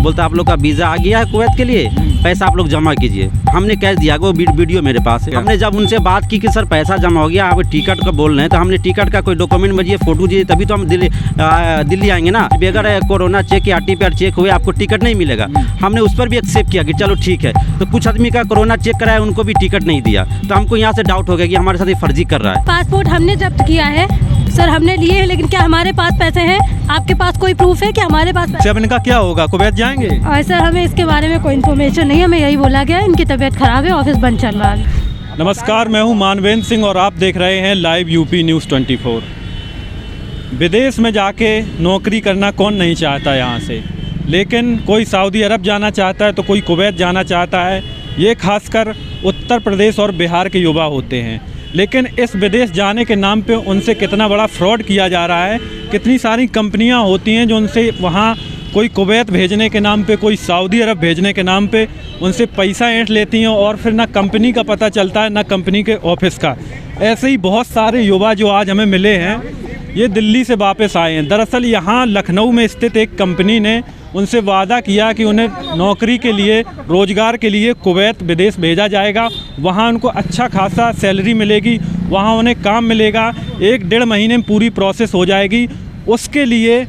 बोलता आप लोग का वीज़ा आ गया है कुवैत के लिए, पैसा आप लोग जमा कीजिए। हमने कैश दिया, वो वीडियो मेरे पास है। हमने जब उनसे बात की कि सर पैसा जमा हो गया, आप टिकट का बोल रहे हैं, तो हमने टिकट का कोई डॉक्यूमेंट भेजिए, फोटो दीजिए, तभी तो हम दिल्ली आएंगे ना। बगैर कोरोना चेक या RT-PCR चेक हुए आपको टिकट नहीं मिलेगा। हमने उस पर भी एक्सेप्ट किया कि चलो ठीक है। तो कुछ आदमी का कोरोना चेक कराया, उनको भी टिकट नहीं दिया, तो हमको यहाँ से डाउट हो गया कि हमारे साथ ये फर्जी कर रहा है। पासपोर्ट हमने जब्त किया है सर, हमने लिए हैं, लेकिन क्या हमारे पास पैसे हैं? आपके पास कोई प्रूफ है कि हमारे पास पैसे? अब इनका क्या होगा, कुवैत जाएंगे? और सर हमें इसके बारे में कोई इन्फॉर्मेशन नहीं, हमें यही बोला गया इनकी तबीयत खराब है, ऑफिस बंद चल रहा है। नमस्कार, मैं हूं मानवेंद्र सिंह और आप देख रहे हैं लाइव यूपी न्यूज़ 24। विदेश में जाके नौकरी करना कौन नहीं चाहता यहाँ से, लेकिन कोई सऊदी अरब जाना चाहता है तो कोई कुवैत जाना चाहता है। ये खासकर उत्तर प्रदेश और बिहार के युवा होते हैं। लेकिन इस विदेश जाने के नाम पे उनसे कितना बड़ा फ्रॉड किया जा रहा है। कितनी सारी कंपनियां होती हैं जो उनसे वहाँ कोई कुवैत भेजने के नाम पे, कोई सऊदी अरब भेजने के नाम पे उनसे पैसा ऐंठ लेती हैं और फिर ना कंपनी का पता चलता है ना कंपनी के ऑफिस का। ऐसे ही बहुत सारे युवा जो आज हमें मिले हैं, ये दिल्ली से वापस आए हैं। दरअसल यहाँ लखनऊ में स्थित एक कंपनी ने उनसे वादा किया कि उन्हें नौकरी के लिए, रोज़गार के लिए कुवैत विदेश भेजा जाएगा। वहाँ उनको अच्छा खासा सैलरी मिलेगी, वहाँ उन्हें काम मिलेगा, 1-1.5 महीने में पूरी प्रोसेस हो जाएगी। उसके लिए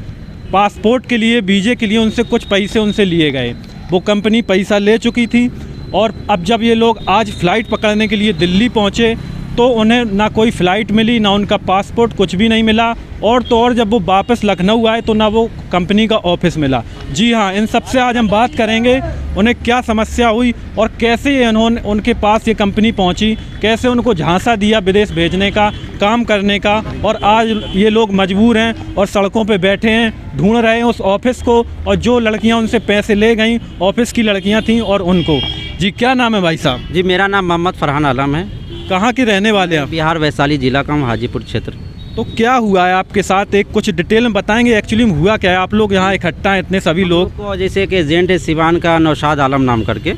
पासपोर्ट के लिए, वीज़े के लिए उनसे कुछ पैसे उनसे लिए गए। वो कंपनी पैसा ले चुकी थी और अब जब ये लोग आज फ़्लाइट पकड़ने के लिए दिल्ली पहुँचे तो उन्हें ना कोई फ़्लाइट मिली, ना उनका पासपोर्ट, कुछ भी नहीं मिला। और तो और जब वो वापस लखनऊ आए तो ना वो कंपनी का ऑफिस मिला। जी हाँ, इन सब से आज हम बात करेंगे, उन्हें क्या समस्या हुई और कैसे उन्होंने उनके पास ये कंपनी पहुंची, कैसे उनको झांसा दिया विदेश भेजने का, काम करने का, और आज ये लोग मजबूर हैं और सड़कों पे बैठे हैं, ढूंढ रहे हैं उस ऑफिस को। और जो लड़कियाँ उनसे पैसे ले गईं, ऑफिस की लड़कियाँ थीं, और उनको। जी क्या नाम है भाई साहब? जी मेरा नाम मोहम्मद फरहान आलम है। कहाँ के रहने वाले हैं? बिहार वैशाली जिला का, हाजीपुर क्षेत्र। तो क्या हुआ है आपके साथ, एक कुछ डिटेल में बताएंगे एक्चुअली में हुआ क्या है? आप लोग यहाँ इकट्ठा हैं इतने सभी लोग को, जैसे एक एजेंट है सिवान का, नौशाद आलम नाम करके,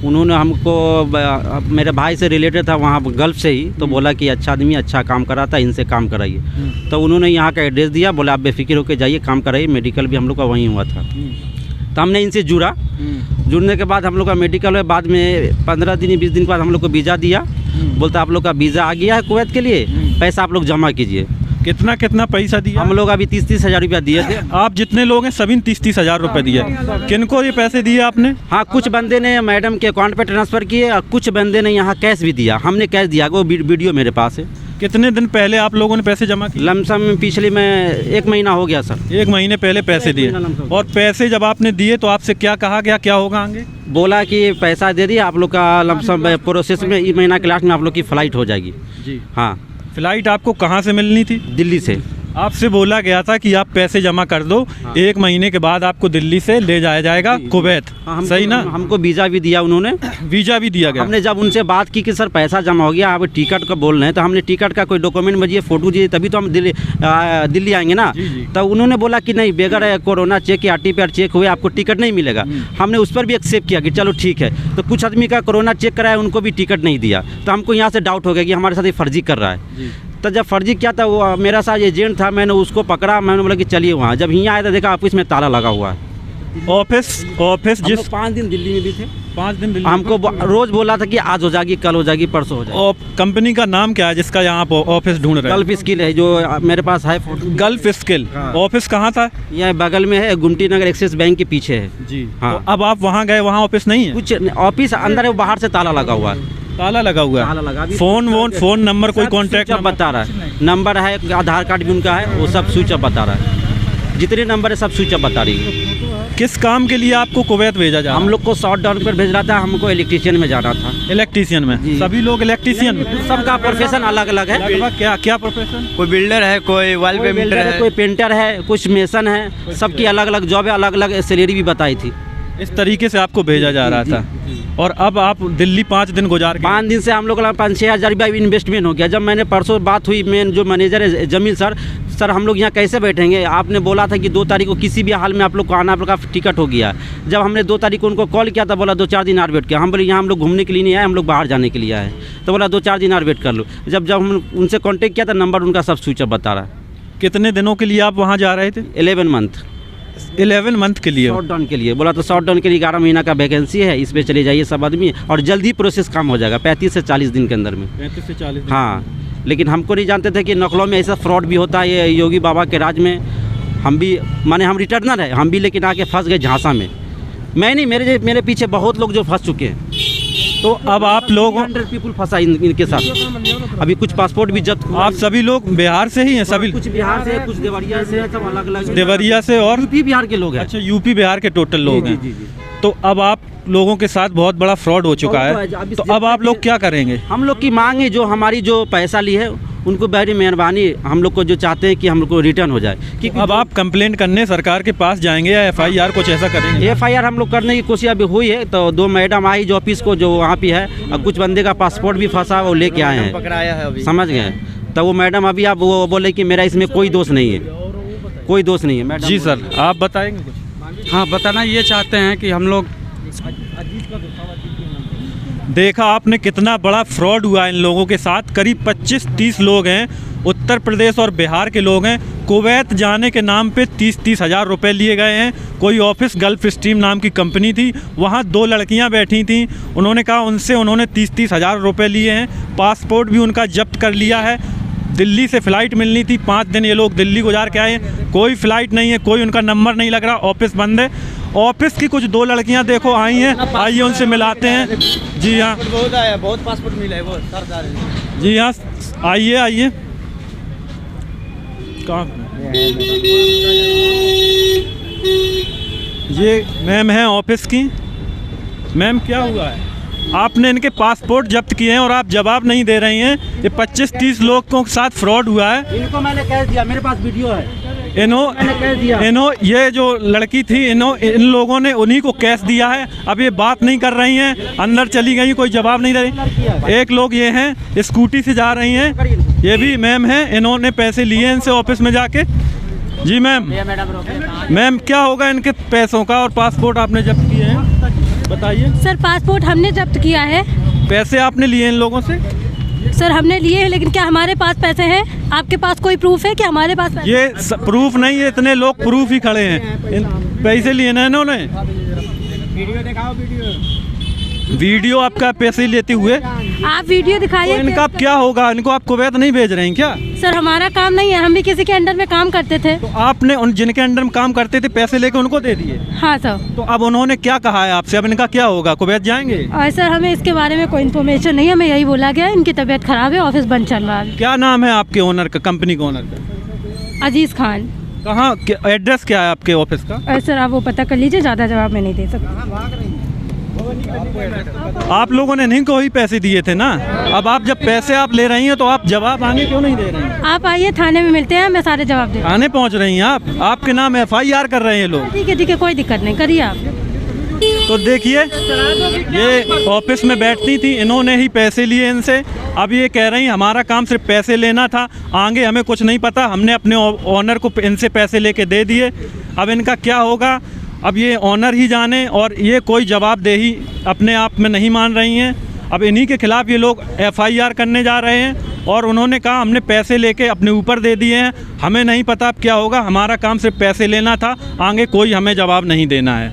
उन्होंने हमको, मेरे भाई से रिलेटेड था वहाँ गल्फ से ही, तो बोला कि अच्छा आदमी, अच्छा काम कराता है, इनसे काम कराइए। तो उन्होंने यहाँ का एड्रेस दिया, बोला आप बेफिक्र होकर जाइए, काम कराइए। मेडिकल भी हम लोग का वहीं हुआ था। तो हमने इनसे जुड़ने के बाद हम लोग का मेडिकल है। बाद में 15 दिन 20 दिन के बाद हम लोग को वीज़ा दिया। बोलता आप लोग का वीज़ा आ गया है कुवैत के लिए, पैसा आप लोग जमा कीजिए। कितना पैसा दिया? हम लोग अभी 30-30 हज़ार रुपया दिए थे। आप जितने लोग हैं सभी 30-30 हज़ार रुपये दिए। किनको ये पैसे दिए आपने? हाँ, कुछ बंदे ने मैडम के अकाउंट पे ट्रांसफ़र किए और कुछ बंदे ने यहाँ कैश भी दिया। हमने कैश दिया, वो वीडियो मेरे पास है। कितने दिन पहले आप लोगों ने पैसे जमा किए? लमसम पिछले में 1 महीना हो गया सर। 1 महीने पहले पैसे दिए। और पैसे जब आपने दिए तो आपसे क्या कहा गया, क्या होगा आगे? बोला कि पैसा दे दिए, आप लोग का लमसम प्रोसेस में इस महीना के लास्ट में आप लोग की फ़्लाइट हो जाएगी। जी हाँ। फ़्लाइट आपको कहाँ से मिलनी थी? दिल्ली से। आपसे बोला गया था कि आप पैसे जमा कर दो, 1 महीने के बाद आपको दिल्ली से ले जाया जाएगा कुवैत। सही ना? हमको वीज़ा भी दिया उन्होंने, वीज़ा भी दिया गया। हमने जब उनसे बात की कि सर पैसा जमा हो गया, आप टिकट का बोल रहे हैं, तो हमने टिकट का कोई डॉक्यूमेंट भेजिए, फोटो दीजिए, तभी तो हम दिल्ली आएंगे ना। तो उन्होंने बोला कि नहीं, बगैर कोरोना चेक या RT-PCR चेक हुए आपको टिकट नहीं मिलेगा। हमने उस पर भी एक्सेप्ट किया कि चलो ठीक है। तो कुछ आदमी का कोरोना चेक कराया, उनको भी टिकट नहीं दिया, तो हमको यहाँ से डाउट हो गया कि हमारे साथ ये फर्जी कर रहा है। तो जब फर्जी क्या था, वो मेरा साथ एजेंट था, मैंने उसको पकड़ा, मैंने बोला कि चलिए वहाँ। जब यहाँ आया तो देखा ऑफिस में ताला लगा हुआ है। ऑफिस जिस 5 दिन दिल्ली में भी थे। 5 दिन दिल्ली। हमको रोज बोला था कि आज हो जाएगी, कल हो जाएगी, परसों हो जाएगी। और कंपनी का नाम क्या है जिसका यहाँ ऑफिस ढूंढ रहे हैं? गल्फ स्किल है, जो मेरे पास है। Gulf skill. ऑफिस कहाँ था? यहाँ बगल में है, गुमटी नगर एक्सिस बैंक के पीछे है। जी हाँ। तो अब आप वहाँ गए, वहाँ ऑफिस नहीं है? कुछ ऑफिस अंदर है, बाहर से ताला लगा हुआ है। ताला लगा हुआ है। ताला लगा। फोन नंबर, कोई कॉन्टैक्ट बता रहा है, नंबर है, आधार कार्ड भी उनका है, वो सब स्विच ऑफ बता रहा है। जितने नंबर है सब स्विच ऑफ बता रही है। किस काम के लिए आपको कुवैत भेजा जा? हम लोग को शॉर्ट डाउन पर भेज रहा था, हमको इलेक्ट्रीशियन में जाना था। इलेक्ट्रीशियन में? सभी लोग इलेक्ट्रीशियन में? सबका प्रोफेशन अलग अलग है। क्या प्रोफेशन? कोई बिल्डर है, कोई वॉल पेंटर है, कोई पेंटर है, कुछ मेसन है, सबकी अलग अलग जॉब है, अलग अलग सैलरी भी बताई थी। इस तरीके से आपको भेजा जा रहा था। और अब आप दिल्ली 5 दिन गुजार के? 5 दिन से हम लोग 5-6 हज़ार रुपया इन्वेस्टमेंट हो गया। जब मैंने परसों बात हुई, मेन जो मैनेजर है जमील सर हम लोग यहाँ कैसे बैठेंगे? आपने बोला था कि 2 तारीख को किसी भी हाल में आप लोग को आना, आप लोग का टिकट हो गया। जब हमने 2 तारीख को उनको कॉल किया था, बोला 2-4 दिन और वेट किया। हम बोले यहाँ हम लोग घूमने के लिए नहीं आए, हम लोग बाहर जाने के लिए आए। तो बोला 2-4 दिन और वेट कर लो। जब हम उनसे कॉन्टेक्ट किया था, नंबर उनका सब स्विच ऑफ बता रहा है। कितने दिनों के लिए आप वहाँ जा रहे थे? 11 मंथ। 11 मंथ के लिए शॉर्ट डाउन के लिए बोला, तो शॉर्ट डाउन के लिए 11 महीना का वैकेंसी है, इस पे चले जाइए सब आदमी, और जल्दी प्रोसेस काम हो जाएगा 35 से 40 दिन के अंदर में। 35 से 40 हाँ, लेकिन हमको नहीं जानते थे कि नकलों में ऐसा फ्रॉड भी होता है। ये योगी बाबा के राज में हम भी, माने हम रिटर्नर है हम भी, लेकिन आके फंस गए झांसा में। मैं नहीं, मेरे पीछे बहुत लोग जो फंस चुके हैं। तो अब आप लोग 100 पीपल फंसा इनके साथ। अभी कुछ पासपोर्ट भी जब्त हुआ। आप सभी लोग बिहार से ही हैं? सभी कुछ बिहार से, कुछ देवरिया से, सब अलग अलग। देवरिया से और यूपी बिहार के लोग हैं। अच्छा, यूपी बिहार के टोटल लोग हैं। जी। तो अब आप लोगों के साथ बहुत बड़ा फ्रॉड हो चुका है, तो अब आप लोग क्या करेंगे? हम लोग की मांग है, जो हमारी जो पैसा ली है उनको बड़ी मेहरबानी, हम लोग को जो चाहते हैं कि हम लोग को रिटर्न हो जाए। क्योंकि अब आप कंप्लेंट करने सरकार के पास जाएंगे या FIR कुछ ऐसा करेंगे? FIR हम लोग करने की कोशिश अभी हुई है, तो 2 मैडम आई जो ऑफिस को, जो वहाँ पे है, और कुछ बंदे का पासपोर्ट भी फंसा, वो लेके आए हैं, पकड़ाया है अभी। समझ गए। तो वो मैडम अभी आप वो बोले कि मेरा इसमें कोई दोष नहीं है, कोई दोष नहीं है मैडम। जी सर, आप बताएंगे कुछ? हाँ, बताना ये चाहते हैं कि हम लोग देखा आपने कितना बड़ा फ्रॉड हुआ इन लोगों के साथ। करीब 25-30 लोग हैं, उत्तर प्रदेश और बिहार के लोग हैं। कुवैत जाने के नाम पे 30-30 हज़ार रुपये लिए गए हैं। कोई ऑफिस गल्फ स्ट्रीम नाम की कंपनी थी, वहाँ 2 लड़कियाँ बैठी थीं, उन्होंने कहा उनसे उन्होंने 30-30 हज़ार रुपये लिए हैं। पासपोर्ट भी उनका जब्त कर लिया है। दिल्ली से फ़्लाइट मिलनी थी, 5 दिन ये लोग दिल्ली गुजार के आए हैं, कोई फ़्लाइट नहीं है, कोई उनका नंबर नहीं लग रहा, ऑफिस बंद है। ऑफिस की कुछ 2 लड़कियां देखो आई हैं, आइए उनसे मिलाते हैं। जी हाँ, बहुत आया, बहुत पासपोर्ट मिला है, बहुत सरदार। जी हाँ, आइए कहाँ? ये मैम है ऑफिस की। मैम, क्या हुआ है? आपने इनके पासपोर्ट जब्त किए हैं और आप जवाब नहीं दे रही हैं। ये 25-30 लोगों के साथ फ्रॉड हुआ है। इनको मैंने कह दिया, मेरे पास वीडियो है। ये जो लड़की थी, इन लोगों ने उन्हीं को कैश दिया है। अब ये बात नहीं कर रही हैं, अंदर चली गई, कोई जवाब नहीं दे रही। एक लोग ये हैं, स्कूटी से जा रही हैं, ये भी मैम हैं, इन्होंने पैसे लिए इनसे ऑफिस में जाके। जी मैम, क्या होगा इनके पैसों का? और पासपोर्ट आपने जब्त किए हैं, बताइए। सर पासपोर्ट हमने जब्त किया है। पैसे आपने लिए इन लोगों से? सर हमने लिए हैं, लेकिन क्या हमारे पास पैसे हैं? आपके पास कोई प्रूफ है कि हमारे पास पैसे? ये प्रूफ नहीं है, इतने लोग प्रूफ ही खड़े हैं। पैसे लिए ना इन्होंने? वीडियो दिखाओ, वीडियो आपका पैसे लेते हुए। आप वीडियो दिखाइए। तो इनका क्या होगा? इनको आप कुवैत नहीं भेज रहे हैं क्या? सर हमारा काम नहीं है, हम भी किसी के अंडर में काम करते थे। तो आपने उन जिनके अंडर में काम करते थे पैसे लेके उनको दे दिए? हाँ सर। तो अब उन्होंने क्या कहा है आपसे? अब इनका क्या होगा? कुवैत जाएंगे? और सर हमें इसके बारे में कोई इन्फॉर्मेशन नहीं है, हमें यही बोला गया इनकी तबीयत खराब है, ऑफिस बंद चल रहा है। क्या नाम है आपके ओनर का, कंपनी के ओनर का? अजीज़ खान। कहाँ, एड्रेस क्या है आपके ऑफिस का? सर आप वो पता कर लीजिए, ज़्यादा जवाब मैं नहीं दे सकता। आप लोगों ने नहीं कोई पैसे दिए थे ना? अब आप जब पैसे आप ले रही हैं तो आप जवाब आगे क्यों नहीं दे रही हैं? आप आइए, थाने में मिलते हैं, मैं सारे जवाब दे। थाने पहुंच रही हैं आप? आपके नाम FIR कर रहे हैं लोग। ठीक है, कोई दिक्कत नहीं, करिए आप। तो देखिए, ये ऑफिस में बैठती थी, इन्होंने ही पैसे लिए इनसे। अब ये कह रही हमारा काम सिर्फ पैसे लेना था, आगे हमें कुछ नहीं पता, हमने अपने ओनर को इनसे पैसे लेके दे दिए। अब इनका क्या होगा, अब ये ओनर ही जाने। और ये कोई जवाबदेही अपने आप में नहीं मान रही हैं। अब इन्हीं के खिलाफ़ ये लोग FIR करने जा रहे हैं। और उन्होंने कहा हमने पैसे लेके अपने ऊपर दे दिए हैं, हमें नहीं पता अब क्या होगा, हमारा काम सिर्फ पैसे लेना था, आगे कोई हमें जवाब नहीं देना है।